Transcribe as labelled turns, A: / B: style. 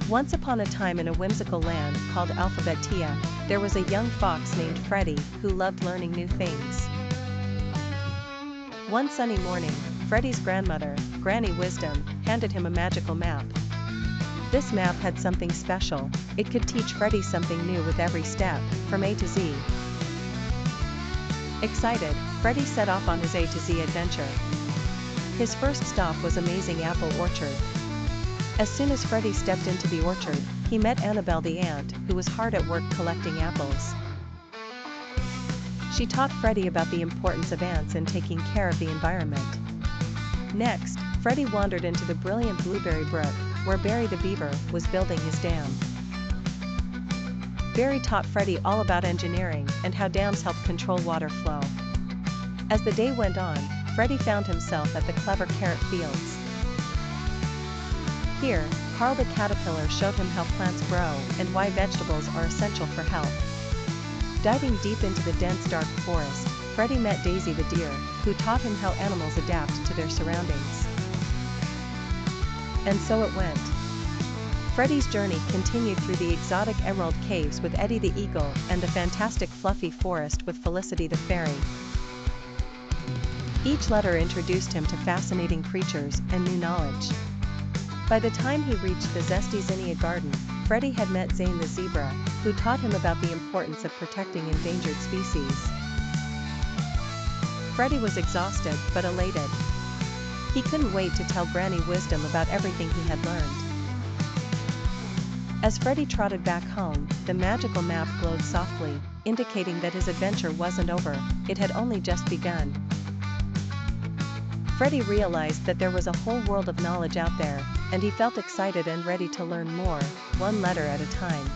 A: Once upon a time in a whimsical land called Alphabettia, there was a young fox named Freddy who loved learning new things. One sunny morning, Freddy's grandmother, Granny Wisdom, handed him a magical map. This map had something special. It could teach Freddy something new with every step, from A to Z. Excited, Freddy set off on his A to Z adventure. His first stop was Amazing Apple Orchard. As soon as Freddy stepped into the orchard, he met Annabelle the ant, who was hard at work collecting apples. She taught Freddy about the importance of ants and taking care of the environment. Next, Freddy wandered into the brilliant Blueberry Brook, where Barry the beaver was building his dam. Barry taught Freddy all about engineering and how dams help control water flow. As the day went on, Freddy found himself at the clever carrot fields. Here, Carl the caterpillar showed him how plants grow and why vegetables are essential for health. Diving deep into the dense dark forest, Freddy met Daisy the deer, who taught him how animals adapt to their surroundings. And so it went. Freddy's journey continued through the exotic emerald caves with Eddie the eagle and the fantastic fluffy forest with Felicity the fairy. Each letter introduced him to fascinating creatures and new knowledge. By the time he reached the Zesty Zinnia Garden, Freddy had met Zane the zebra, who taught him about the importance of protecting endangered species. Freddy was exhausted but elated. He couldn't wait to tell Granny Wisdom about everything he had learned. As Freddy trotted back home, the magical map glowed softly, indicating that his adventure wasn't over, it had only just begun. Freddy realized that there was a whole world of knowledge out there, and he felt excited and ready to learn more, one letter at a time.